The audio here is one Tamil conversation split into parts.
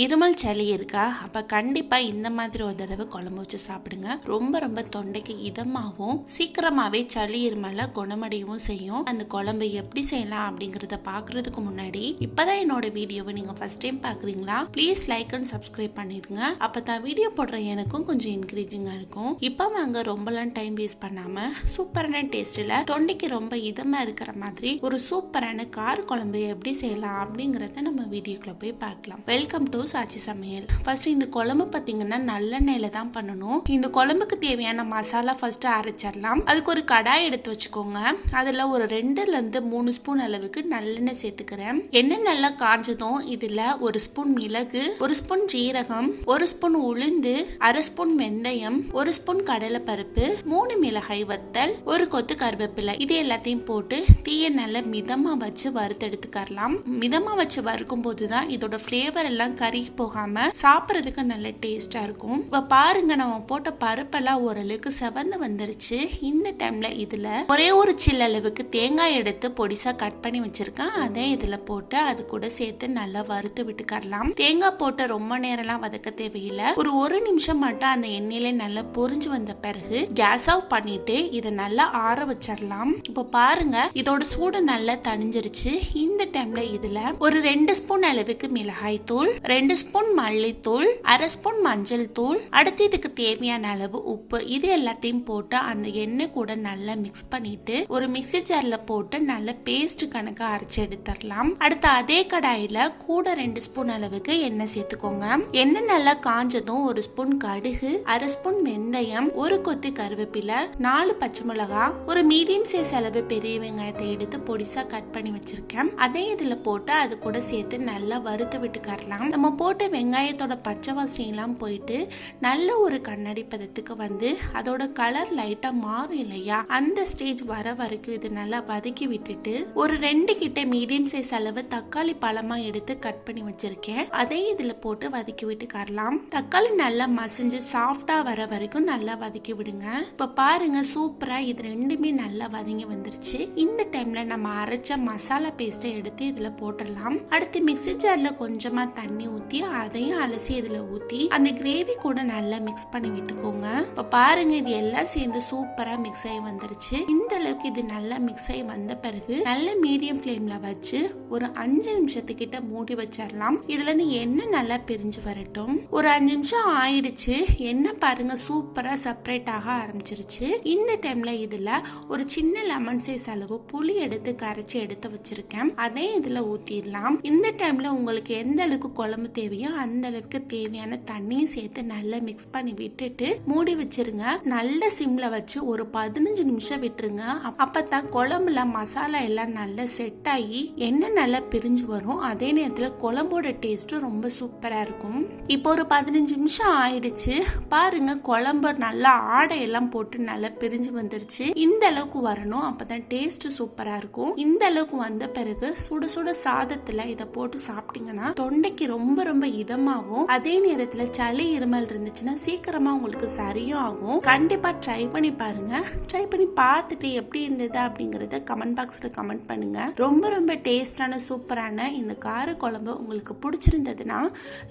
இருமல் சளி இருக்கா? அப்ப கண்டிப்பா இந்த மாதிரி ஒரு தடவை குழம்பு வச்சு சாப்பிடுங்க. ரொம்ப ரொம்ப தொண்டைக்கு இதமாகவும் சீக்கிரமாவே சளி இருமலை குணமடையவும் செய்யும். அந்த குழம்பு எப்படி செய்யலாம் அப்படிங்கறத பாக்குறதுக்கு முன்னாடி இப்பதான் என்னோட வீடியோவை நீங்க ஃபர்ஸ்ட் டைம் பாக்குறீங்களா, ப்ளீஸ் லைக் அண்ட் சப்ஸ்கிரைப் பண்ணிருங்க. அப்பதான் வீடியோ போடுற எனக்கும் கொஞ்சம் என்கரேஜிங்கா இருக்கும். இப்ப வாங்க ரொம்பலாம் டைம் வேஸ்ட் பண்ணாம சூப்பரான டேஸ்ட்ல தொண்டைக்கு ரொம்ப இதமா இருக்கிற மாதிரி ஒரு சூப்பரான கார குழம்பு எப்படி செய்யலாம் அப்படிங்கறத நம்ம வீடியோக்குள்ள போய் பார்க்கலாம். வெல்கம் டு சாச்சி சமையல். ஃபர்ஸ்ட் இந்த குழம்பு பார்த்தீங்கன்னா நல்லெண்ணெயில தான் பண்ணணும். இந்த குழம்புக்கு தேவையான மசாலா ஃபர்ஸ்ட் அரைச்சிடலாம். அதுக்கு ஒரு கடாய் எடுத்து வச்சுக்கோங்க. அதுல ஒரு 2ல இருந்து 3 ஸ்பூன் அளவுக்கு நல்லெண்ணெய் சேர்த்துக்கிறேன். எண்ணெய் நல்லா காஞ்சதும் இதுல 1 ஸ்பூன் மிளகு, 1 ஸ்பூன் ஜீரகம், 1 ஸ்பூன் உளுந்து, 1/2 ஸ்பூன் வெந்தயம், 1 ஸ்பூன் கடலை பருப்பு, 3 மிளகாய் வத்தல், 1 கொத்து கருவேப்பிலை, இது எல்லாத்தையும் போட்டு தீய நல்லா மிதமா வச்சு வறுத்தெடுத்துக்கலாம். மிதமா வச்சு வறுக்கும் போதுதான் இதோட ஃபிளேவர் எல்லாம் கறி போகாம சாப்பிட்றதுக்கு நல்ல டேஸ்டா இருக்கும். இப்ப பாருங்க, நம்ம போட்ட பருப்பெல்லாம் ஓரளவுக்கு செவந்து வந்துருச்சு. இந்த டைம்ல இதுல ஒரே ஒரு சில்ல அளவுக்கு தேங்காய் எடுத்து பொடிசா கட் பண்ணி வச்சிருக்கேன். அதை இதுல போட்டு அது கூட சேர்த்து நல்லா வறுத்து விட்டுக்கலாம். தேங்காய் போட்டு ரொம்ப நேரம்லாம் வதக்க தேவையில்லை. ஒரு நிமிஷம் மட்டும் அந்த எண்ணெயில நல்லா பொரிஞ்சு வந்த பிறகு கேஸ் ஆஃப் பண்ணிட்டு இதை நல்லா ஆற வச்சிடலாம். இப்ப பாருங்க, இதோட சூடு நல்லா தணிஞ்சிருச்சு. இந்த டைம்ல இதுல ஒரு 2 ஸ்பூன் அளவுக்கு மிளகாய் தூள், 2 ஸ்பூன் மல்லித்தூள், 1/2 ஸ்பூன் மஞ்சள் தூள், அடுத்து இதுக்கு தேவையான அளவு உப்பு, இது எல்லாத்தையும் போட்டு அந்த எண்ணெய் கூட நல்லா மிக்ஸ் பண்ணிட்டு ஒரு மிக்ஸி ஜார்ல போட்டு நல்ல பேஸ்ட் கணக்கா அரைச்சு எடுத்துடலாம். அடுத்து அதே கடாயில கூட 2 ஸ்பூன் அளவுக்கு எண்ணெய் சேர்த்துக்கோங்க. எண்ணெய் நல்லா காஞ்சதும் 1 ஸ்பூன் கடுகு, 1/2 ஸ்பூன் வெந்தயம், 1 கொத்து கருவேப்பிலை, 4 பச்சை மிளகா, ஒரு மீடியம் சைஸ் அளவு பெரிய வெங்காயத்தை எடுத்து பொடிசா கட் பண்ணி வச்சிருக்கேன். அதே இதுல போட்டு அது கூட சேர்த்து நல்லா வறுத்து விட்டுக்கறலாம். நம்ம போட்ட வெங்காயத்தோட பச்சை வாசனை எல்லாம் போயிட்டு நல்ல ஒரு கண்ணாடி பதத்துக்கு வந்து அதோட கலர் லைட்டா மாறும் இல்லையா, அந்த ஸ்டேஜ் வர வரைக்கும் இது நல்லா வதக்கி விட்டுட்டு ஒரு 2 கிட்ட மீடியம் சைஸ் அளவு தக்காளி பழமா எடுத்து கட் பண்ணி வச்சிருக்கேன். அதை இதுல போட்டு வதக்கி விட்டுக்கறலாம். தக்காளி நல்லா மசிஞ்சு சாஃப்டா வர வரைக்கும் நல்லா வதக்கி விடுங்க. இப்ப பாருங்க, சூப்பரா இது ரெண்டுமே நல்லா வதங்கி வந்துருச்சு. இந்த டைம்ல நம்ம அரைச்ச மசாலா பேஸ்ட்டை எடுத்து இதுல போட்டுடலாம். அடுத்து மிக்ஸி ஜார்ல கொஞ்சமா தண்ணி ஊத்தி அதையும் அலசி இதுல ஊத்தி அந்த கிரேவி கூட நல்லா மிக்ஸ் பண்ணி விட்டுக்கோங்க. இப்ப பாருங்க, இது எல்லாம் சேர்ந்து சூப்பரா மிக்ஸ் ஆகி வந்துருச்சு. இந்த அளவுக்கு இது நல்லா மிக்ஸ் ஆகி வந்த பிறகு நல்ல மீடியம் ஃபிளேம்ல வச்சு ஒரு 5 நிமிஷத்துக்கிட்ட மூடி வச்சிடலாம். இதுல இருந்து எண்ணெய் நல்லா பிரிஞ்சு வரட்டும். ஒரு 5 நிமிஷம் ஆயிடுச்சு. எண்ணெய் பாருங்க சூப்பரா செப்பரேட் ஆக ஆரம்பிச்சிருச்சு. இந்த டைம்ல இதுல ஒரு சின்ன லெமன் சைஸ் அளவு புளி எடுத்து கரைச்சி எடுத்து வச்சிருக்கேன். அதே இதுல ஊத்திடலாம். இந்த டைம்ல உங்களுக்கு எந்த அளவுக்கு குழம்பு தேவையோ அந்த அளவுக்கு தேவையான தண்ணியும் சேர்த்து நல்லா மிக்ஸ் பண்ணி விட்டுட்டு மூடி வச்சிருங்க. நல்ல சிம்ல வச்சு ஒரு 15 நிமிஷம் விட்டுருங்க. அப்பதான் குழம்புல மசாலா எல்லாம் நல்லா செட் ஆகி எண்ணெய் நல்லா பிரிஞ்சு வரும். அதே நேரத்துல குழம்போட டேஸ்ட் ரொம்ப சூப்பரா இருக்கும். இப்போ ஒரு 15 நிமிஷம் ஆயிடுச்சு. பாருங்க, குழம்பு நல்லா ஆடை எல்லாம் போட்டு நல்லா பிரிஞ்சு வந்துருச்சு. இந்த அளவுக்கு வரணும், அப்பதான் டேஸ்ட் சூப்பரா இருக்கும். இந்த அளவுக்கு வந்த பிறகு சுட சுட சாதத்துல இதை போட்டு சாப்பிட்டீங்கன்னா தொண்டைக்கு ரொம்ப ரொம்ப இதமாகும். அதே நேரத்துல சளி இருமல் இருந்துச்சுன்னா சீக்கிரமா உங்களுக்கு சரியும் ஆகும். கண்டிப்பா ட்ரை பண்ணி பாருங்க. ட்ரை பண்ணி பார்த்துட்டு எப்படி இருந்தது அப்படிங்கறத கமெண்ட் பாக்ஸ்ல கமெண்ட் பண்ணுங்க. ரொம்ப ரொம்ப டேஸ்டான சூப்பரான இந்த கார குழம்பு உங்களுக்கு பிடிச்சிருந்ததுன்னா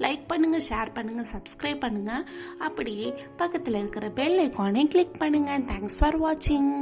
லைக் பண்ணுங்க, ஷேர் பண்ணுங்க, சப்ஸ்கிரைப் பண்ணுங்க. அப்படியே பக்கத்துல இருக்கிற பெல் ஐகானை கிளிக் பண்ணுங்க. தேங்க்ஸ் ஃபார் வாட்சிங்.